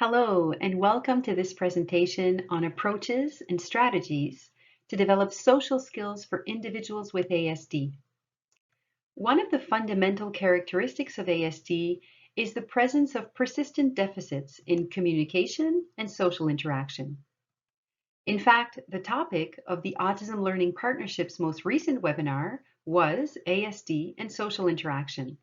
Hello, and welcome to this presentation on approaches and strategies to develop social skills for individuals with ASD. One of the fundamental characteristics of ASD is the presence of persistent deficits in communication and social interaction. In fact, the topic of the Autism Learning Partnership's most recent webinar was ASD and social interaction.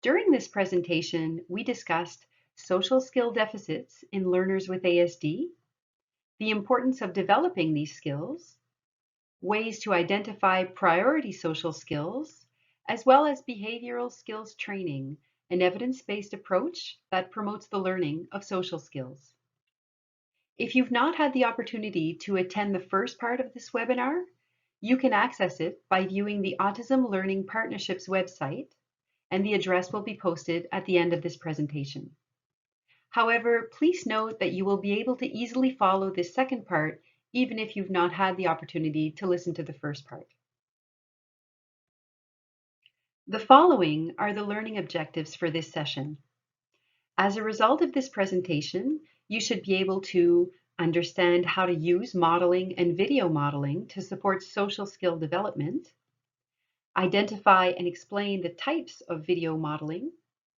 During this presentation, we discussed social skill deficits in learners with ASD, the importance of developing these skills, ways to identify priority social skills, as well as behavioral skills training, an evidence-based approach that promotes the learning of social skills. If you've not had the opportunity to attend the first part of this webinar, you can access it by viewing the Autism Learning Partnership's website, and the address will be posted at the end of this presentation. However, please note that you will be able to easily follow this second part even if you've not had the opportunity to listen to the first part. The following are the learning objectives for this session. As a result of this presentation, you should be able to understand how to use modeling and video modeling to support social skill development, identify and explain the types of video modeling,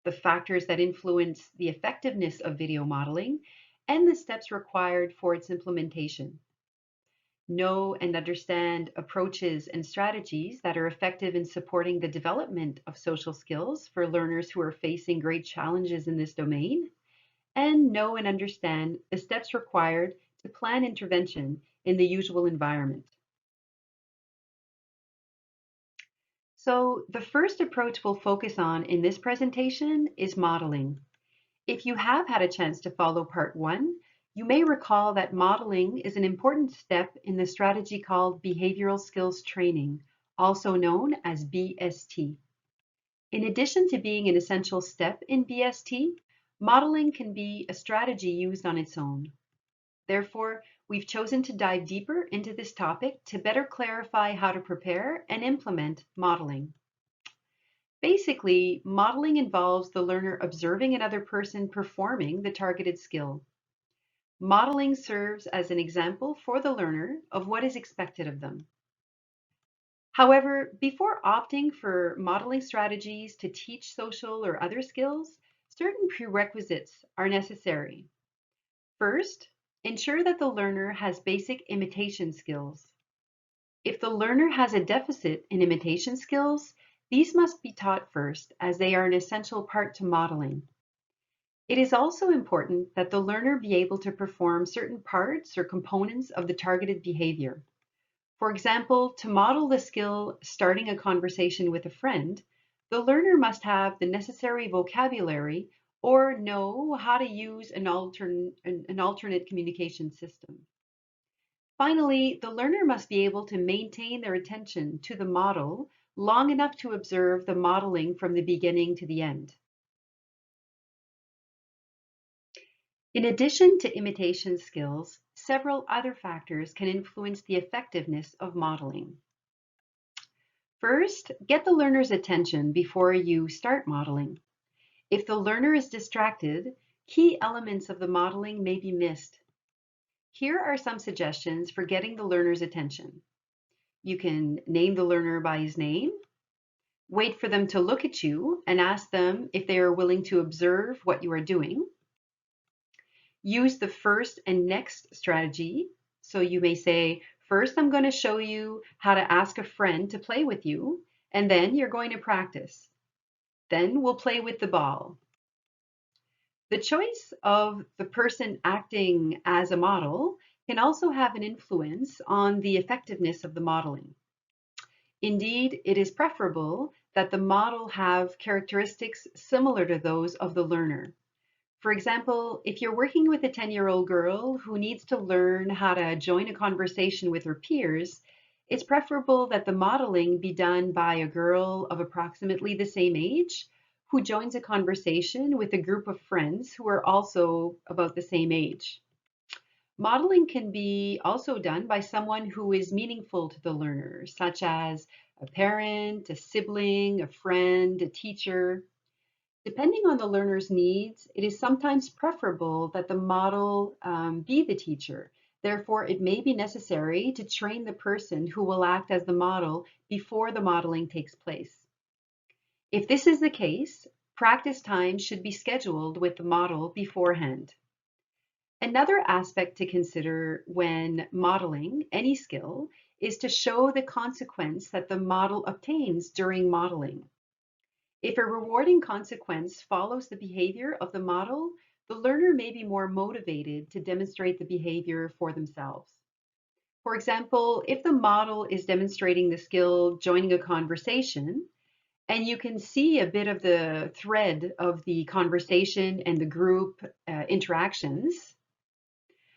the factors that influence the effectiveness of video modeling, and the steps required for its implementation. Know and understand approaches and strategies that are effective in supporting the development of social skills for learners who are facing great challenges in this domain, and know and understand the steps required to plan intervention in the usual environment. So the first approach we'll focus on in this presentation is modeling. If you have had a chance to follow part one, you may recall that modeling is an important step in the strategy called behavioral skills training, also known as BST. In addition to being an essential step in BST, modeling can be a strategy used on its own. Therefore, we've chosen to dive deeper into this topic to better clarify how to prepare and implement modeling. Basically, modeling involves the learner observing another person performing the targeted skill. Modeling serves as an example for the learner of what is expected of them. However, before opting for modeling strategies to teach social or other skills, certain prerequisites are necessary. First, ensure that the learner has basic imitation skills. If the learner has a deficit in imitation skills, these must be taught first, as they are an essential part to modeling. It is also important that the learner be able to perform certain parts or components of the targeted behavior. For example, to model the skill starting a conversation with a friend, the learner must have the necessary vocabulary or know how to use an alternate communication system. Finally, the learner must be able to maintain their attention to the model long enough to observe the modeling from the beginning to the end. In addition to imitation skills, several other factors can influence the effectiveness of modeling. First, get the learner's attention before you start modeling. If the learner is distracted, key elements of the modeling may be missed. Here are some suggestions for getting the learner's attention. You can name the learner by his name, wait for them to look at you and ask them if they are willing to observe what you are doing. Use the first and next strategy. So you may say, first I'm going to show you how to ask a friend to play with you, and then you're going to practice. Then we'll play with the ball. The choice of the person acting as a model can also have an influence on the effectiveness of the modeling. Indeed, it is preferable that the model have characteristics similar to those of the learner. For example, if you're working with a 10-year-old girl who needs to learn how to join a conversation with her peers, it's preferable that the modeling be done by a girl of approximately the same age who joins a conversation with a group of friends who are also about the same age. Modeling can be also done by someone who is meaningful to the learner, such as a parent, a sibling, a friend, a teacher. Depending on the learner's needs, it is sometimes preferable that the model be the teacher. Therefore, it may be necessary to train the person who will act as the model before the modeling takes place. If this is the case, practice time should be scheduled with the model beforehand. Another aspect to consider when modeling any skill is to show the consequence that the model obtains during modeling. If a rewarding consequence follows the behavior of the model, the learner may be more motivated to demonstrate the behavior for themselves. For example, if the model is demonstrating the skill joining a conversation, and you can see a bit of the thread of the conversation and the group interactions,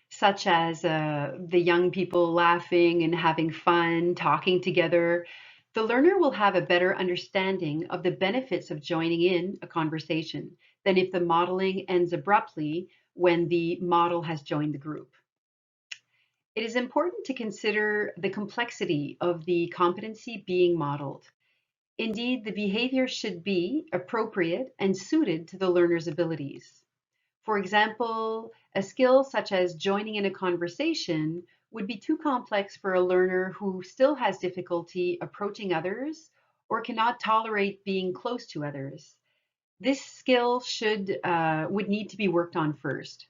such as the young people laughing and having fun, talking together, the learner will have a better understanding of the benefits of joining in a conversation than if the modeling ends abruptly when the model has joined the group. It is important to consider the complexity of the competency being modeled. Indeed, the behavior should be appropriate and suited to the learner's abilities. For example, a skill such as joining in a conversation would be too complex for a learner who still has difficulty approaching others or cannot tolerate being close to others. This skill would need to be worked on first.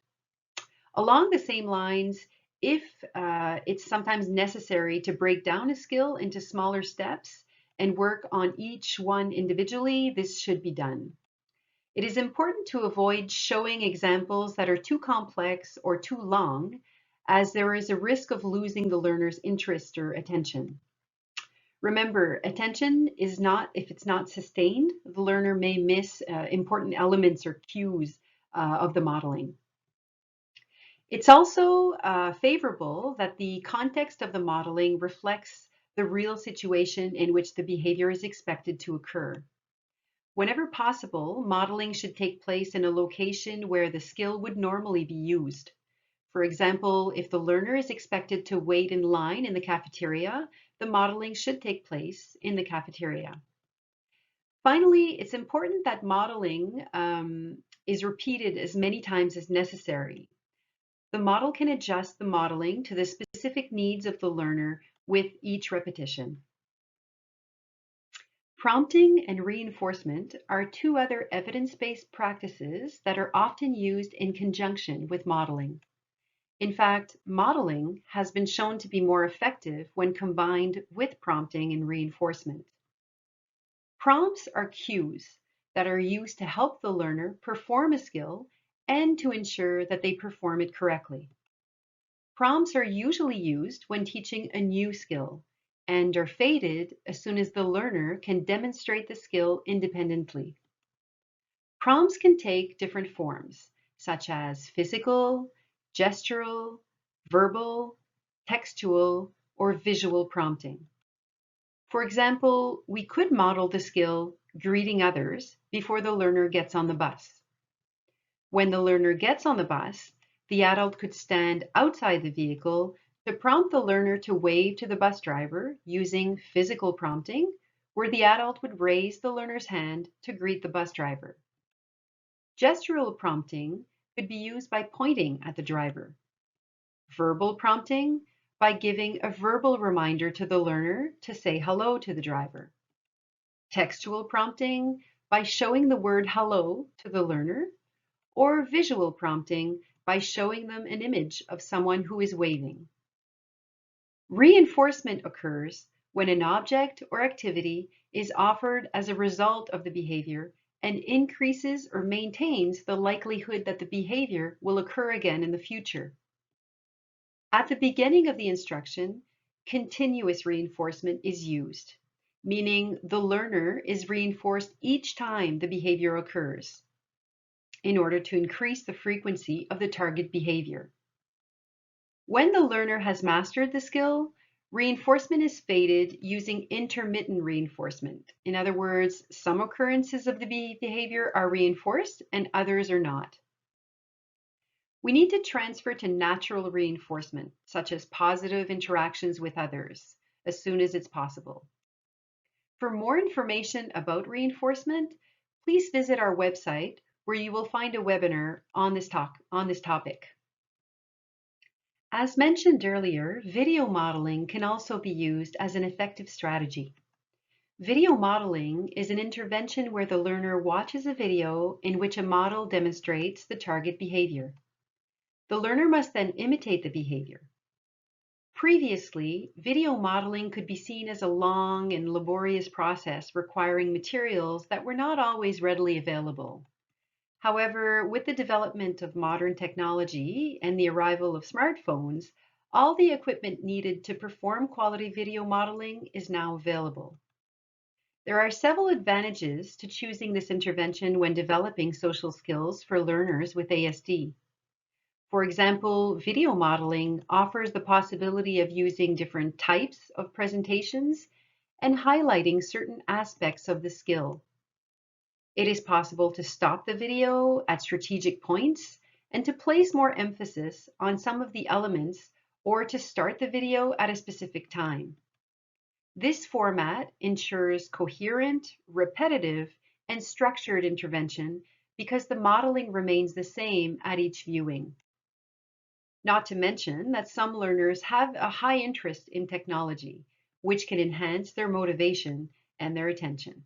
Along the same lines, if it's sometimes necessary to break down a skill into smaller steps and work on each one individually, this should be done. It is important to avoid showing examples that are too complex or too long, as there is a risk of losing the learner's interest or attention. Remember, attention is not, if it's not sustained, the learner may miss important elements or cues of the modeling. It's also favorable that the context of the modeling reflects the real situation in which the behavior is expected to occur. Whenever possible, modeling should take place in a location where the skill would normally be used. For example, if the learner is expected to wait in line in the cafeteria, the modeling should take place in the cafeteria. Finally, it's important that modeling is repeated as many times as necessary. The model can adjust the modeling to the specific needs of the learner with each repetition. Prompting and reinforcement are two other evidence-based practices that are often used in conjunction with modeling. In fact, modeling has been shown to be more effective when combined with prompting and reinforcement. Prompts are cues that are used to help the learner perform a skill and to ensure that they perform it correctly. Prompts are usually used when teaching a new skill and are faded as soon as the learner can demonstrate the skill independently. Prompts can take different forms, such as physical, gestural, verbal, textual, or visual prompting. For example, we could model the skill greeting others before the learner gets on the bus. When the learner gets on the bus, the adult could stand outside the vehicle to prompt the learner to wave to the bus driver using physical prompting, where the adult would raise the learner's hand to greet the bus driver. Gestural prompting could be used by pointing at the driver. Verbal prompting by giving a verbal reminder to the learner to say hello to the driver. Textual prompting by showing the word hello to the learner, or visual prompting by showing them an image of someone who is waving. Reinforcement occurs when an object or activity is offered as a result of the behavior and increases or maintains the likelihood that the behavior will occur again in the future. At the beginning of the instruction, continuous reinforcement is used, meaning the learner is reinforced each time the behavior occurs, in order to increase the frequency of the target behavior. When the learner has mastered the skill, reinforcement is faded using intermittent reinforcement. In other words, some occurrences of the behavior are reinforced and others are not. We need to transfer to natural reinforcement, such as positive interactions with others, as soon as it's possible. For more information about reinforcement, please visit our website where you will find a webinar on this topic. As mentioned earlier, video modeling can also be used as an effective strategy. Video modeling is an intervention where the learner watches a video in which a model demonstrates the target behavior. The learner must then imitate the behavior. Previously, video modeling could be seen as a long and laborious process requiring materials that were not always readily available. However, with the development of modern technology and the arrival of smartphones, all the equipment needed to perform quality video modeling is now available. There are several advantages to choosing this intervention when developing social skills for learners with ASD. For example, video modeling offers the possibility of using different types of presentations and highlighting certain aspects of the skill. It is possible to stop the video at strategic points and to place more emphasis on some of the elements or to start the video at a specific time. This format ensures coherent, repetitive, and structured intervention because the modeling remains the same at each viewing. Not to mention that some learners have a high interest in technology, which can enhance their motivation and their attention.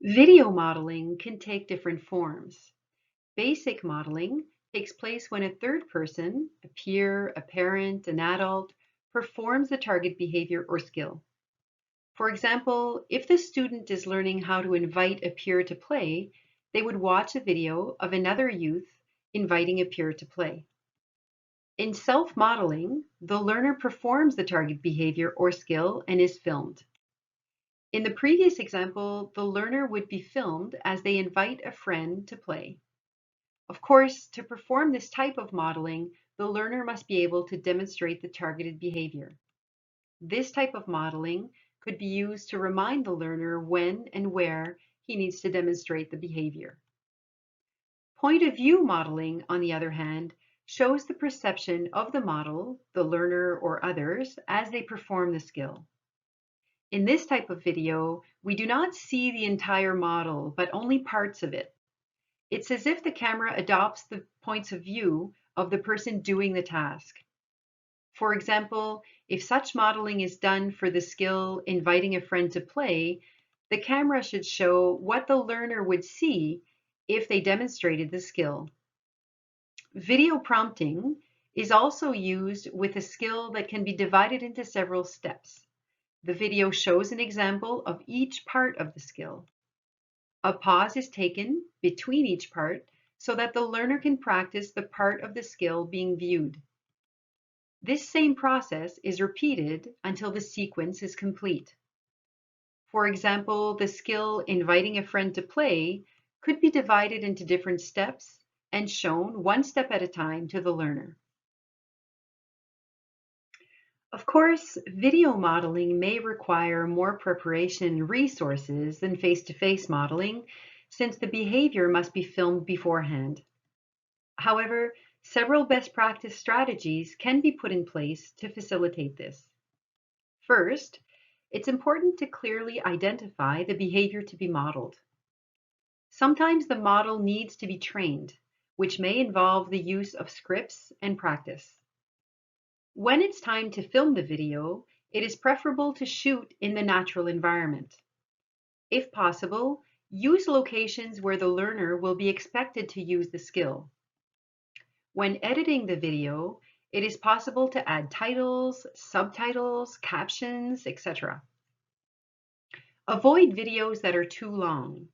Video modeling can take different forms. Basic modeling takes place when a third person, a peer, a parent, an adult, performs the target behavior or skill. For example, if the student is learning how to invite a peer to play, they would watch a video of another youth inviting a peer to play. In self-modeling, the learner performs the target behavior or skill and is filmed. In the previous example, the learner would be filmed as they invite a friend to play. Of course, to perform this type of modeling, the learner must be able to demonstrate the targeted behavior. This type of modeling could be used to remind the learner when and where he needs to demonstrate the behavior. Point of view modeling, on the other hand, shows the perception of the model, the learner, or others as they perform the skill. In this type of video, we do not see the entire model, but only parts of it. It's as if the camera adopts the points of view of the person doing the task. For example, if such modeling is done for the skill inviting a friend to play, the camera should show what the learner would see if they demonstrated the skill. Video prompting is also used with a skill that can be divided into several steps. The video shows an example of each part of the skill. A pause is taken between each part so that the learner can practice the part of the skill being viewed. This same process is repeated until the sequence is complete. For example, the skill inviting a friend to play could be divided into different steps and shown one step at a time to the learner. Of course, video modeling may require more preparation and resources than face-to-face modeling, since the behavior must be filmed beforehand. However, several best practice strategies can be put in place to facilitate this. First, it's important to clearly identify the behavior to be modeled. Sometimes the model needs to be trained, which may involve the use of scripts and practice. When it's time to film the video, it is preferable to shoot in the natural environment. If possible, use locations where the learner will be expected to use the skill. When editing the video, it is possible to add titles, subtitles, captions, etc. Avoid videos that are too long.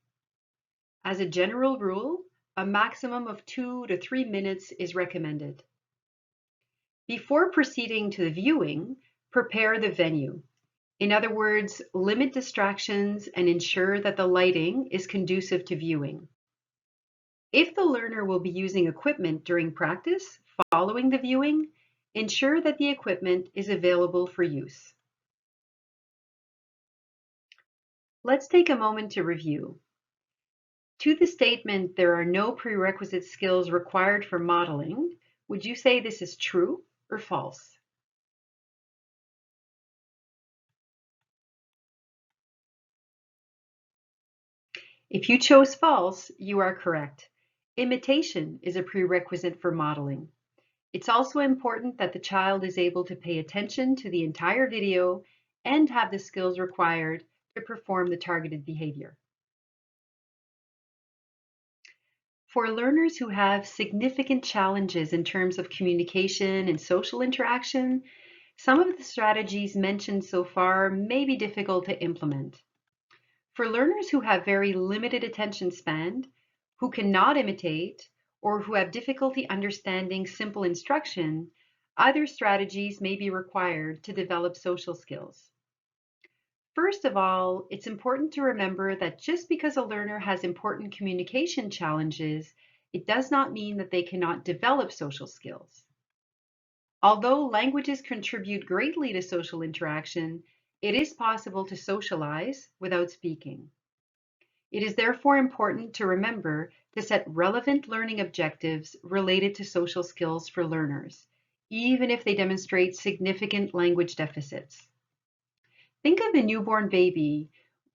As a general rule, a maximum of 2 to 3 minutes is recommended. Before proceeding to the viewing, prepare the venue. In other words, limit distractions and ensure that the lighting is conducive to viewing. If the learner will be using equipment during practice following the viewing, ensure that the equipment is available for use. Let's take a moment to review. To the statement, there are no prerequisite skills required for modeling, would you say this is true or false? If you chose false, you are correct. Imitation is a prerequisite for modeling. It's also important that the child is able to pay attention to the entire video and have the skills required to perform the targeted behavior. For learners who have significant challenges in terms of communication and social interaction, some of the strategies mentioned so far may be difficult to implement. For learners who have very limited attention span, who cannot imitate, or who have difficulty understanding simple instruction, other strategies may be required to develop social skills. First of all, it's important to remember that just because a learner has important communication challenges, it does not mean that they cannot develop social skills. Although languages contribute greatly to social interaction, it is possible to socialize without speaking. It is therefore important to remember to set relevant learning objectives related to social skills for learners, even if they demonstrate significant language deficits. Think of a newborn baby.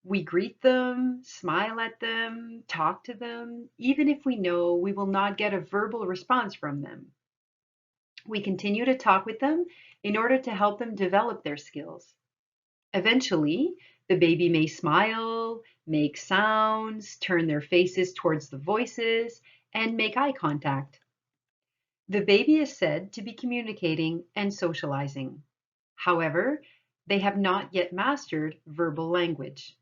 We greet them, smile at them, talk to them, even if we know we will not get a verbal response from them. We continue to talk with them in order to help them develop their skills. Eventually, the baby may smile, make sounds, turn their faces towards the voices, and make eye contact. The baby is said to be communicating and socializing. However, they have not yet mastered verbal language.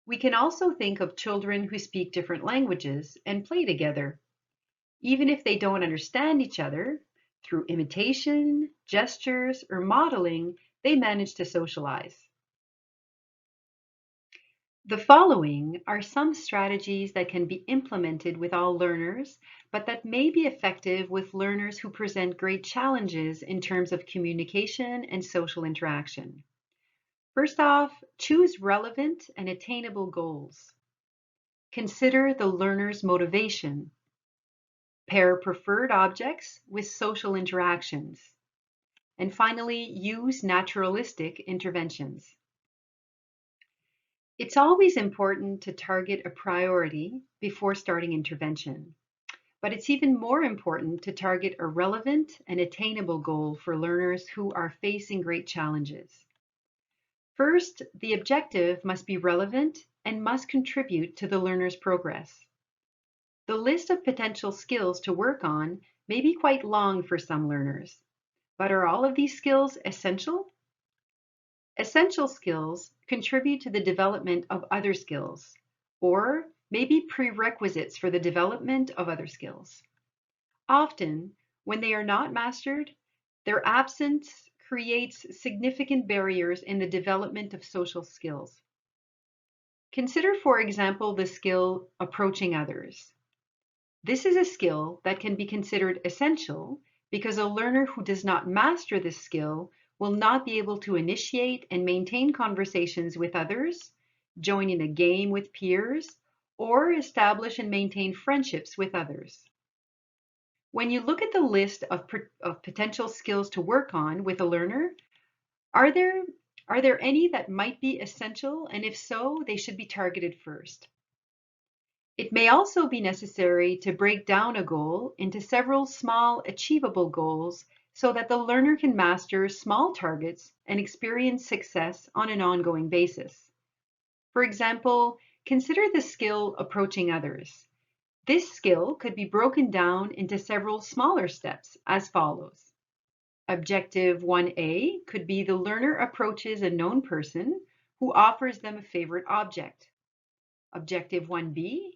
We can also think of children who speak different languages and play together. Even if they don't understand each other, through imitation, gestures, or modeling, they manage to socialize. The following are some strategies that can be implemented with all learners, but that may be effective with learners who present great challenges in terms of communication and social interaction. First off, choose relevant and attainable goals. Consider the learner's motivation. Pair preferred objects with social interactions. And finally, use naturalistic interventions. It's always important to target a priority before starting intervention, but it's even more important to target a relevant and attainable goal for learners who are facing great challenges. First, the objective must be relevant and must contribute to the learner's progress. The list of potential skills to work on may be quite long for some learners, but are all of these skills essential? Essential skills contribute to the development of other skills, or may be prerequisites for the development of other skills. Often, when they are not mastered, their absence creates significant barriers in the development of social skills. Consider, for example, the skill approaching others. This is a skill that can be considered essential because a learner who does not master this skill will not be able to initiate and maintain conversations with others, join in a game with peers, or establish and maintain friendships with others. When you look at the list of potential skills to work on with a learner, are there any that might be essential? And if so, they should be targeted first. It may also be necessary to break down a goal into several small achievable goals so that the learner can master small targets and experience success on an ongoing basis. For example, consider the skill approaching others. This skill could be broken down into several smaller steps as follows. Objective 1A could be the learner approaches a known person who offers them a favorite object. Objective 1B,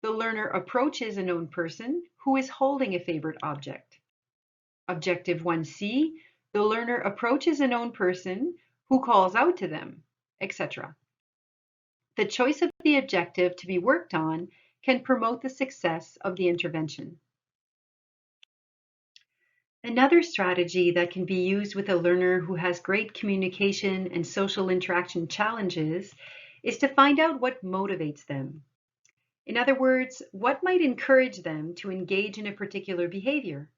the learner approaches a known person who is holding a favorite object. Objective 1C, the learner approaches a known person who calls out to them, etc. The choice of the objective to be worked on can promote the success of the intervention. Another strategy that can be used with a learner who has great communication and social interaction challenges is to find out what motivates them. In other words, what might encourage them to engage in a particular behavior?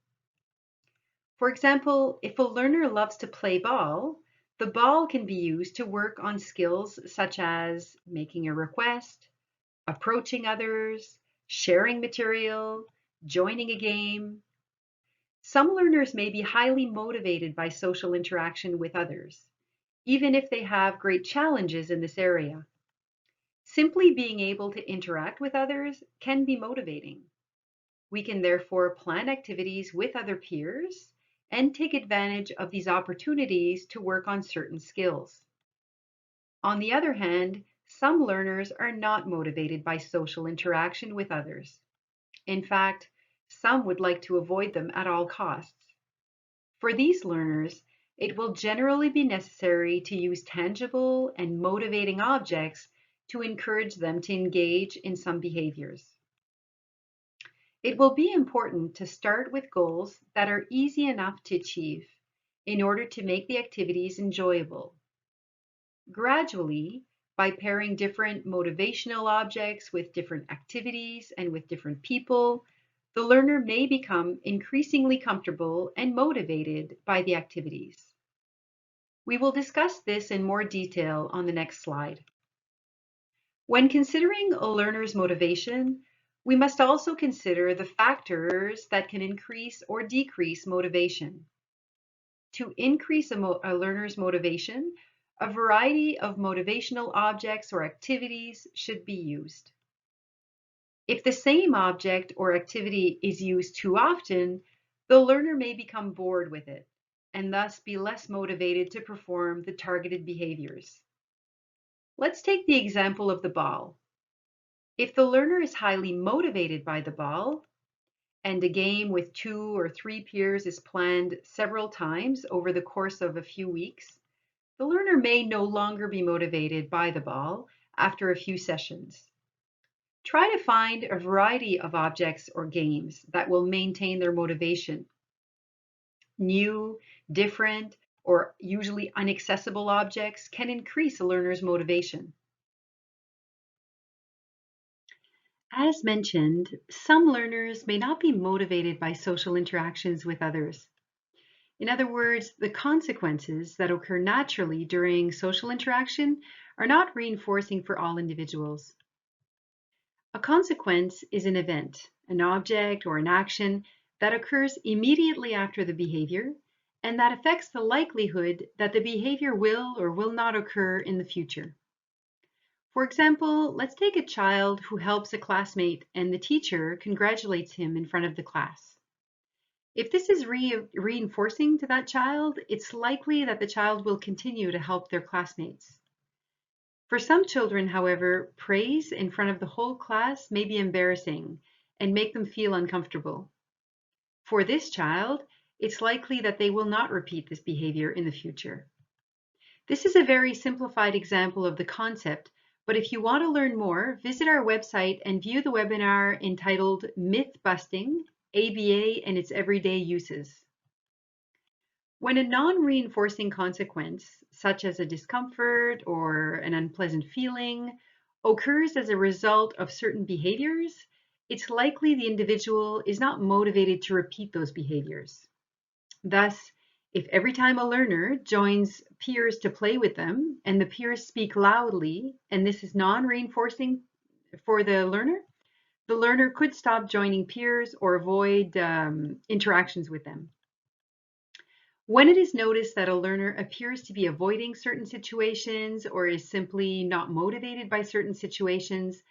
For example, if a learner loves to play ball, the ball can be used to work on skills such as making a request, approaching others, sharing material, joining a game. Some learners may be highly motivated by social interaction with others, even if they have great challenges in this area. Simply being able to interact with others can be motivating. We can therefore plan activities with other peers and take advantage of these opportunities to work on certain skills. On the other hand, some learners are not motivated by social interaction with others. In fact, some would like to avoid them at all costs. For these learners, it will generally be necessary to use tangible and motivating objects to encourage them to engage in some behaviors. It will be important to start with goals that are easy enough to achieve in order to make the activities enjoyable. Gradually, by pairing different motivational objects with different activities and with different people, the learner may become increasingly comfortable and motivated by the activities. We will discuss this in more detail on the next slide. When considering a learner's motivation, we must also consider the factors that can increase or decrease motivation. To increase a learner's motivation, a variety of motivational objects or activities should be used. If the same object or activity is used too often, the learner may become bored with it and thus be less motivated to perform the targeted behaviors. Let's take the example of the ball. If the learner is highly motivated by the ball, and a game with 2 or 3 peers is planned several times over the course of a few weeks, the learner may no longer be motivated by the ball after a few sessions. Try to find a variety of objects or games that will maintain their motivation. New, different, or usually inaccessible objects can increase a learner's motivation. As mentioned, some learners may not be motivated by social interactions with others. In other words, the consequences that occur naturally during social interaction are not reinforcing for all individuals. A consequence is an event, an object, or an action that occurs immediately after the behavior and that affects the likelihood that the behavior will or will not occur in the future. For example, let's take a child who helps a classmate and the teacher congratulates him in front of the class. If this is reinforcing to that child, it's likely that the child will continue to help their classmates. For some children, however, praise in front of the whole class may be embarrassing and make them feel uncomfortable. For this child, it's likely that they will not repeat this behavior in the future. This is a very simplified example of the concept, but if you want to learn more, visit our website and view the webinar entitled Myth Busting, ABA and its Everyday Uses. When a non-reinforcing consequence, such as a discomfort or an unpleasant feeling, occurs as a result of certain behaviors, it's likely the individual is not motivated to repeat those behaviors. Thus, if every time a learner joins peers to play with them and the peers speak loudly, and this is non-reinforcing for the learner could stop joining peers or avoid interactions with them. When it is noticed that a learner appears to be avoiding certain situations or is simply not motivated by certain situations,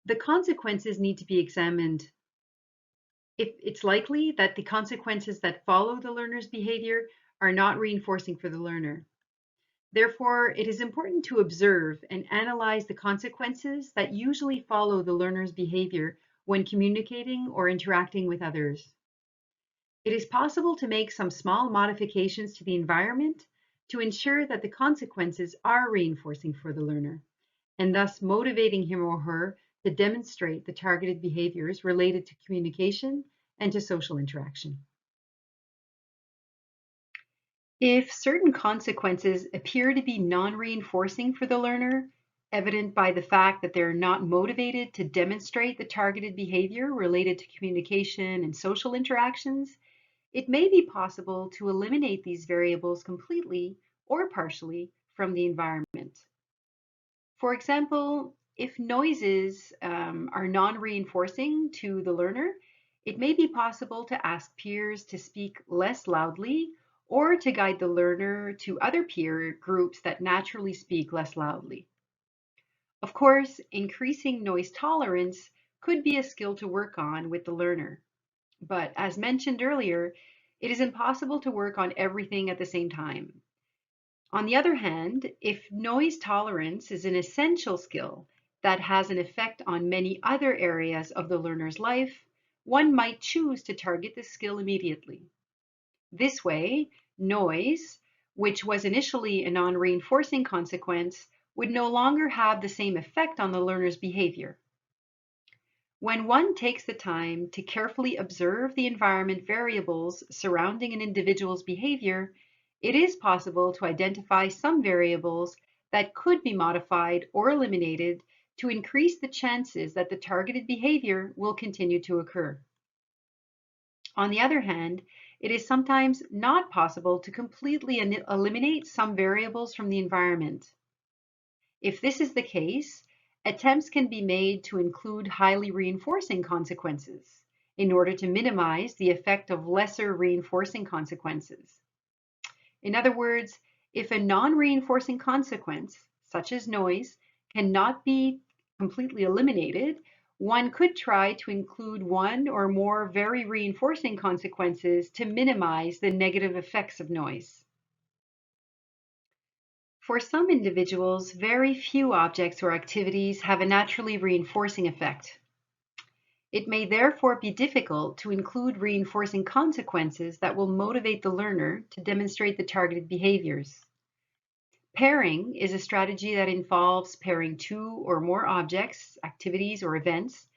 the consequences need to be examined. If it's likely that the consequences that follow the learner's behavior are not reinforcing for the learner. Therefore, it is important to observe and analyze the consequences that usually follow the learner's behavior when communicating or interacting with others. It is possible to make some small modifications to the environment to ensure that the consequences are reinforcing for the learner, and thus motivating him or her to demonstrate the targeted behaviors related to communication and to social interaction. If certain consequences appear to be non-reinforcing for the learner, evident by the fact that they're not motivated to demonstrate the targeted behavior related to communication and social interactions, it may be possible to eliminate these variables completely or partially from the environment. For example, If noises are non-reinforcing to the learner, it may be possible to ask peers to speak less loudly or to guide the learner to other peer groups that naturally speak less loudly. Of course, increasing noise tolerance could be a skill to work on with the learner. But as mentioned earlier, it is impossible to work on everything at the same time. On the other hand, if noise tolerance is an essential skill that has an effect on many other areas of the learner's life, one might choose to target this skill immediately. This way, noise, which was initially a non-reinforcing consequence, would no longer have the same effect on the learner's behavior. When one takes the time to carefully observe the environment variables surrounding an individual's behavior, it is possible to identify some variables that could be modified or eliminated to increase the chances that the targeted behavior will continue to occur. On the other hand, it is sometimes not possible to completely eliminate some variables from the environment. If this is the case, attempts can be made to include highly reinforcing consequences in order to minimize the effect of lesser reinforcing consequences. In other words, if a non-reinforcing consequence, such as noise, cannot be completely eliminated, one could try to include one or more very reinforcing consequences to minimize the negative effects of noise. For some individuals, very few objects or activities have a naturally reinforcing effect. It may therefore be difficult to include reinforcing consequences that will motivate the learner to demonstrate the targeted behaviors. Pairing is a strategy that involves pairing two or more objects, activities, or events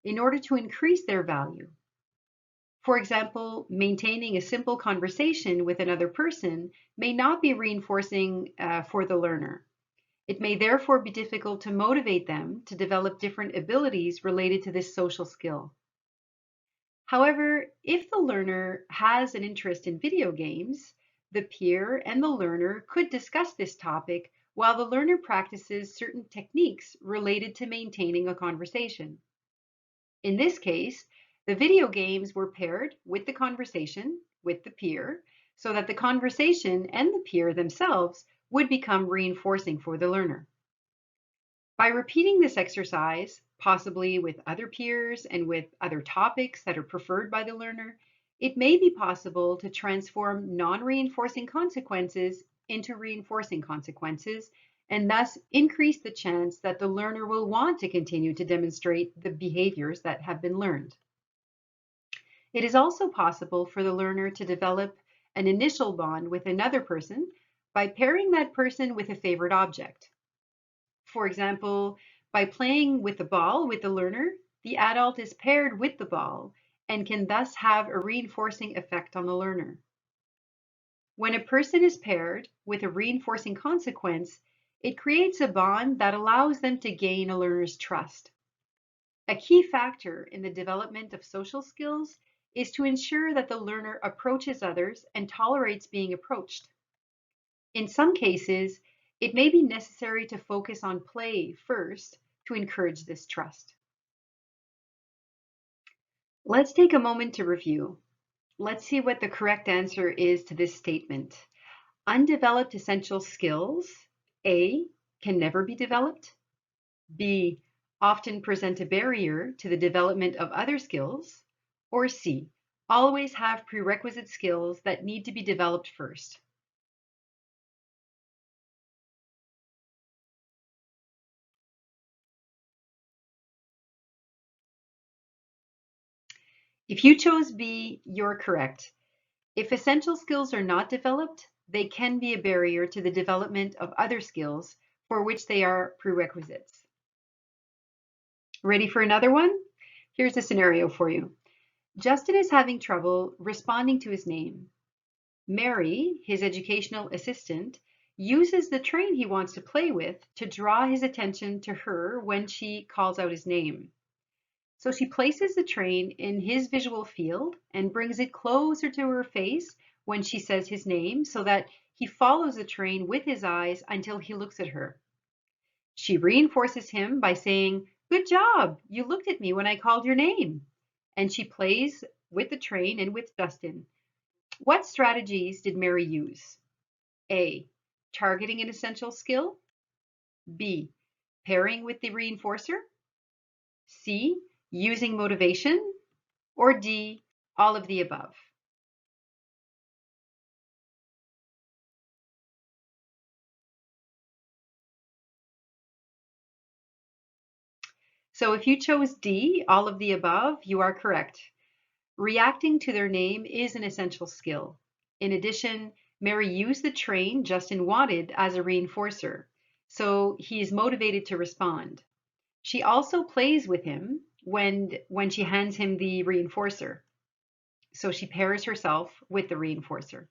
in order to increase their value. For example, maintaining a simple conversation with another person may not be reinforcing for the learner. It may therefore be difficult to motivate them to develop different abilities related to this social skill. However, if the learner has an interest in video games, the peer and the learner could discuss this topic while the learner practices certain techniques related to maintaining a conversation. In this case, the video games were paired with the conversation with the peer so that the conversation and the peer themselves would become reinforcing for the learner. By repeating this exercise, possibly with other peers and with other topics that are preferred by the learner, it may be possible to transform non-reinforcing consequences into reinforcing consequences and thus increase the chance that the learner will want to continue to demonstrate the behaviors that have been learned. It is also possible for the learner to develop an initial bond with another person by pairing that person with a favorite object. For example, by playing with the ball with the learner, the adult is paired with the ball and can thus have a reinforcing effect on the learner. When a person is paired with a reinforcing consequence, it creates a bond that allows them to gain a learner's trust. A key factor in the development of social skills is to ensure that the learner approaches others and tolerates being approached. In some cases, it may be necessary to focus on play first to encourage this trust. Let's take a moment to review. Let's see what the correct answer is to this statement. Undeveloped essential skills, A, can never be developed. B, often present a barrier to the development of other skills. Or C, always have prerequisite skills that need to be developed first. If you chose B, you're correct. If essential skills are not developed, they can be a barrier to the development of other skills for which they are prerequisites. Ready for another one? Here's a scenario for you. Justin is having trouble responding to his name. Mary, his educational assistant, uses the train he wants to play with to draw his attention to her when she calls out his name. So she places the train in his visual field and brings it closer to her face when she says his name so that he follows the train with his eyes until he looks at her. She reinforces him by saying, "Good job, you looked at me when I called your name." And she plays with the train and with Justin. What strategies did Mary use? A. Targeting an essential skill. B. Pairing with the reinforcer. C. Using motivation. Or D. All of the above. So if you chose D, all of the above, you are correct. Reacting to their name is an essential skill. In addition, Mary used the train Justin wanted as a reinforcer, so he is motivated to respond. She also plays with him when she hands him the reinforcer, so she pairs herself with the reinforcer.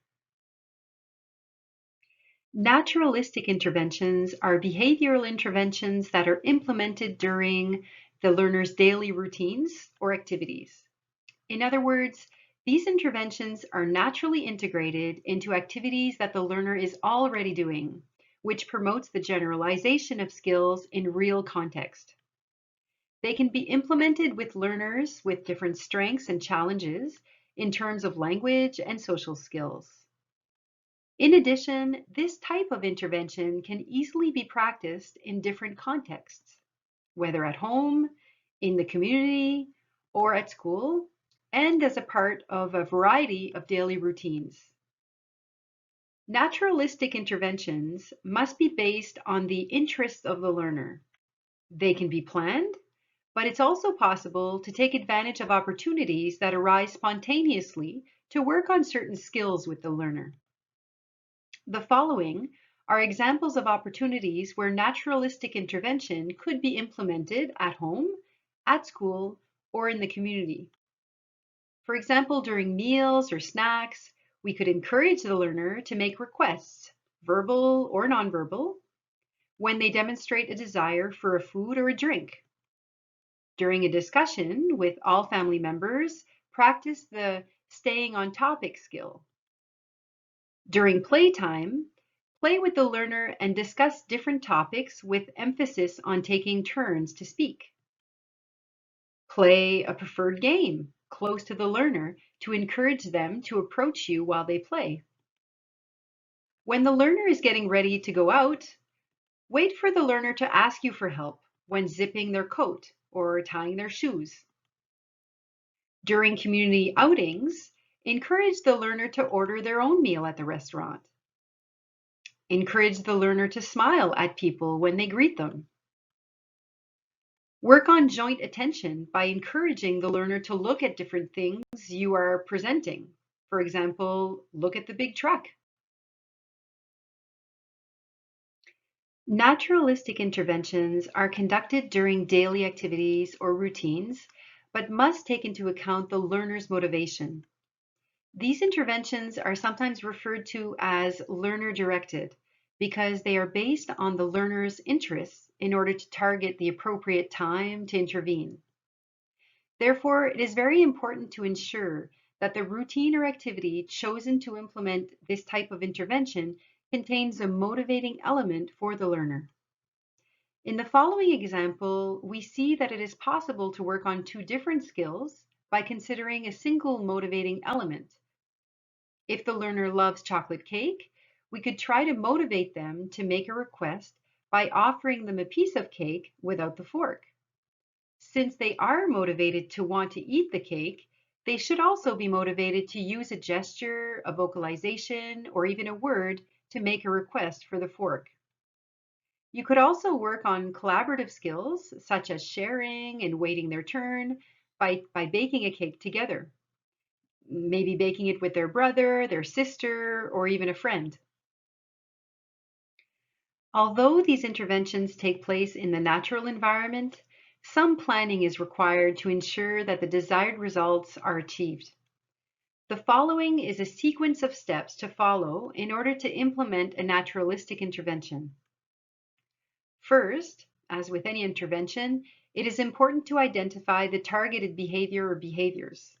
Naturalistic interventions are behavioral interventions that are implemented during the learner's daily routines or activities. In other words, these interventions are naturally integrated into activities that the learner is already doing, which promotes the generalization of skills in real context. They can be implemented with learners with different strengths and challenges in terms of language and social skills. In addition, this type of intervention can easily be practiced in different contexts, whether at home, in the community, or at school, and as a part of a variety of daily routines. Naturalistic interventions must be based on the interests of the learner. They can be planned, but it's also possible to take advantage of opportunities that arise spontaneously to work on certain skills with the learner. The following are examples of opportunities where naturalistic intervention could be implemented at home, at school, or in the community. For example, during meals or snacks, we could encourage the learner to make requests, verbal or nonverbal, when they demonstrate a desire for a food or a drink. During a discussion with all family members, practice the staying on topic skill. During playtime, play with the learner and discuss different topics with emphasis on taking turns to speak. Play a preferred game close to the learner to encourage them to approach you while they play. When the learner is getting ready to go out, wait for the learner to ask you for help when zipping their coat or tying their shoes. During community outings, encourage the learner to order their own meal at the restaurant. Encourage the learner to smile at people when they greet them. Work on joint attention by encouraging the learner to look at different things you are presenting. For example, look at the big truck. Naturalistic interventions are conducted during daily activities or routines, but must take into account the learner's motivation. These interventions are sometimes referred to as learner-directed because they are based on the learner's interests in order to target the appropriate time to intervene. Therefore, it is very important to ensure that the routine or activity chosen to implement this type of intervention contains a motivating element for the learner. In the following example, we see that it is possible to work on two different skills by considering a single motivating element. If the learner loves chocolate cake, we could try to motivate them to make a request by offering them a piece of cake without the fork. Since they are motivated to want to eat the cake, they should also be motivated to use a gesture, a vocalization, or even a word to make a request for the fork. You could also work on collaborative skills such as sharing and waiting their turn by baking a cake together, maybe baking it with their brother, their sister, or even a friend. Although these interventions take place in the natural environment, some planning is required to ensure that the desired results are achieved. The following is a sequence of steps to follow in order to implement a naturalistic intervention. First, as with any intervention, it is important to identify the targeted behavior or behaviors.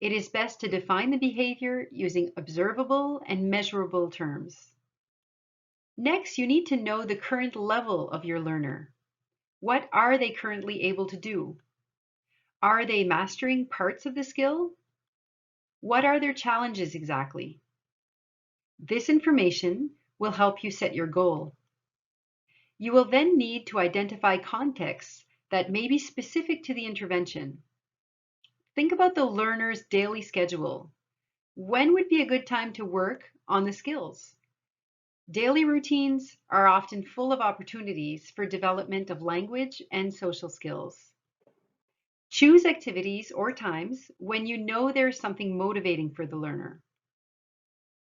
It is best to define the behavior using observable and measurable terms. Next, you need to know the current level of your learner. What are they currently able to do? Are they mastering parts of the skill? What are their challenges exactly? This information will help you set your goal. You will then need to identify contexts that may be specific to the intervention. Think about the learner's daily schedule. When would be a good time to work on the skills? Daily routines are often full of opportunities for development of language and social skills. Choose activities or times when you know there's something motivating for the learner.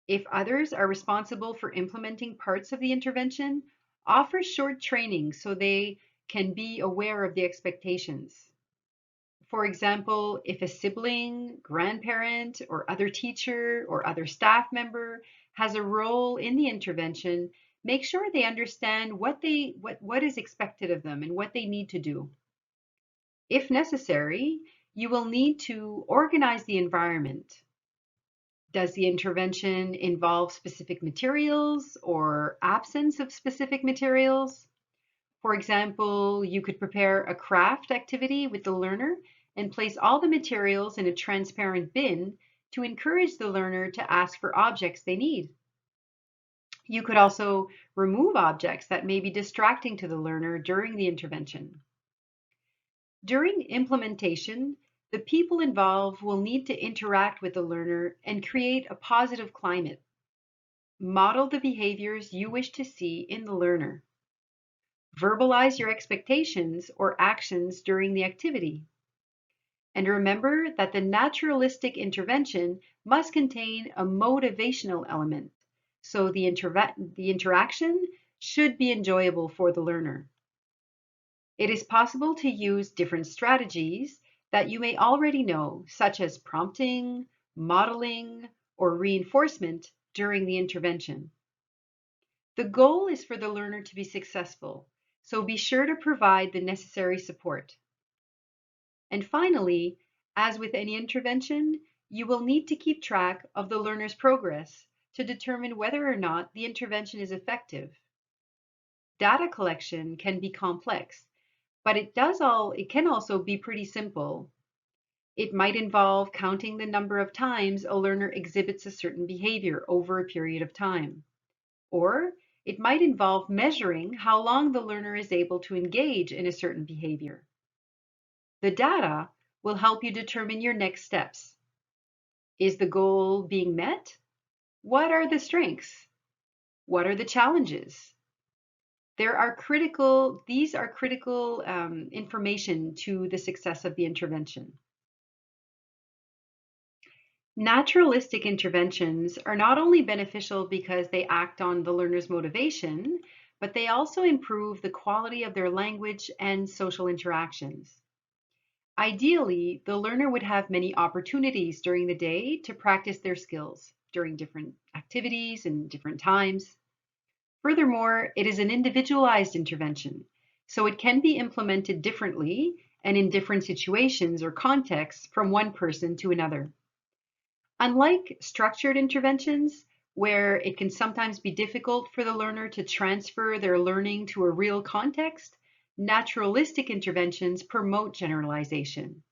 If others are responsible for implementing parts of the intervention, offer short training so they can be aware of the expectations. For example, if a sibling, grandparent, or other teacher or other staff member has a role in the intervention, make sure they understand what is expected of them and what they need to do. If necessary, you will need to organize the environment. Does the intervention involve specific materials or absence of specific materials? For example, you could prepare a craft activity with the learner and place all the materials in a transparent bin to encourage the learner to ask for objects they need. You could also remove objects that may be distracting to the learner during the intervention. During implementation, the people involved will need to interact with the learner and create a positive climate. Model the behaviors you wish to see in the learner. Verbalize your expectations or actions during the activity. And remember that the naturalistic intervention must contain a motivational element, so the interaction should be enjoyable for the learner. It is possible to use different strategies that you may already know, such as prompting, modeling, or reinforcement during the intervention. The goal is for the learner to be successful, so be sure to provide the necessary support. And finally, as with any intervention, you will need to keep track of the learner's progress to determine whether or not the intervention is effective. Data collection can be complex, but it can also be pretty simple. It might involve counting the number of times a learner exhibits a certain behavior over a period of time. Or it might involve measuring how long the learner is able to engage in a certain behavior. The data will help you determine your next steps. Is the goal being met? What are the strengths? What are the challenges? These are critical information to the success of the intervention. Naturalistic interventions are not only beneficial because they act on the learner's motivation, but they also improve the quality of their language and social interactions. Ideally, the learner would have many opportunities during the day to practice their skills during different activities and different times. Furthermore, it is an individualized intervention, so it can be implemented differently and in different situations or contexts from one person to another. Unlike structured interventions, where it can sometimes be difficult for the learner to transfer their learning to a real context, naturalistic interventions promote generalization.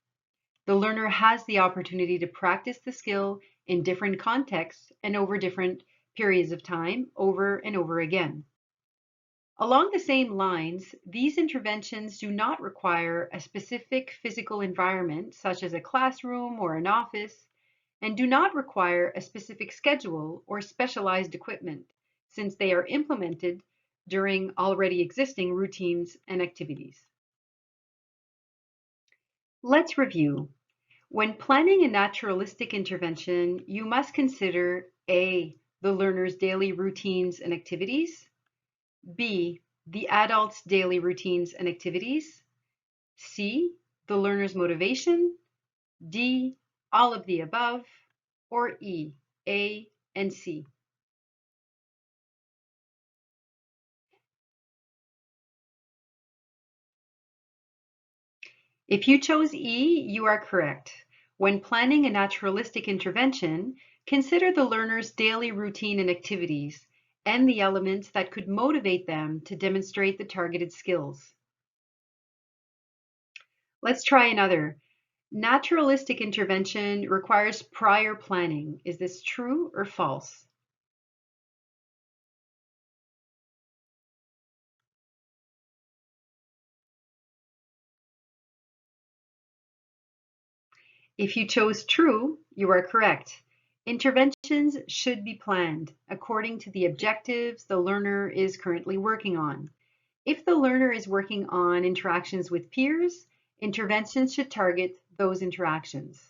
The learner has the opportunity to practice the skill in different contexts and over different periods of time, over and over again. Along the same lines, these interventions do not require a specific physical environment, such as a classroom or an office, and do not require a specific schedule or specialized equipment, since they are implemented during already existing routines and activities. Let's review. When planning a naturalistic intervention, you must consider A, the learner's daily routines and activities, B, the adult's daily routines and activities, C, the learner's motivation, D, all of the above, or E, A and C. If you chose E, you are correct. When planning a naturalistic intervention, consider the learner's daily routine and activities and the elements that could motivate them to demonstrate the targeted skills. Let's try another. Naturalistic intervention requires prior planning. Is this true or false? If you chose true, you are correct. Interventions should be planned according to the objectives the learner is currently working on. If the learner is working on interactions with peers, interventions should target those interactions.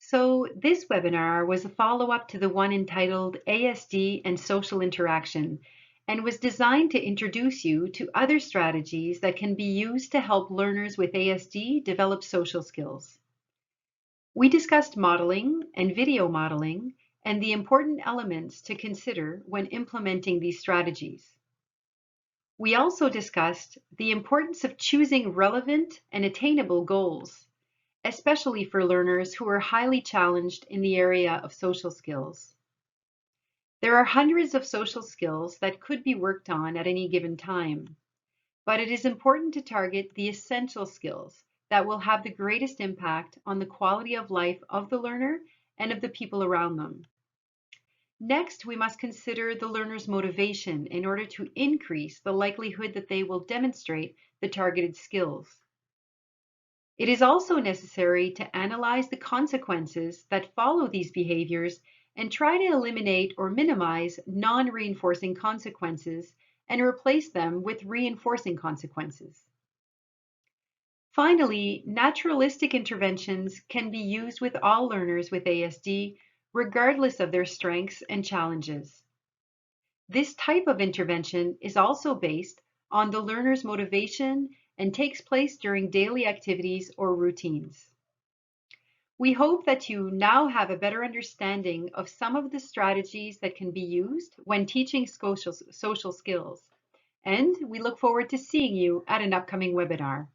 So this webinar was a follow-up to the one entitled ASD and Social Interaction, and was designed to introduce you to other strategies that can be used to help learners with ASD develop social skills. We discussed modeling and video modeling and the important elements to consider when implementing these strategies. We also discussed the importance of choosing relevant and attainable goals, especially for learners who are highly challenged in the area of social skills. There are hundreds of social skills that could be worked on at any given time, but it is important to target the essential skills that will have the greatest impact on the quality of life of the learner and of the people around them. Next, we must consider the learner's motivation in order to increase the likelihood that they will demonstrate the targeted skills. It is also necessary to analyze the consequences that follow these behaviors and try to eliminate or minimize non-reinforcing consequences and replace them with reinforcing consequences. Finally, naturalistic interventions can be used with all learners with ASD, regardless of their strengths and challenges. This type of intervention is also based on the learner's motivation and takes place during daily activities or routines. We hope that you now have a better understanding of some of the strategies that can be used when teaching social skills, and we look forward to seeing you at an upcoming webinar.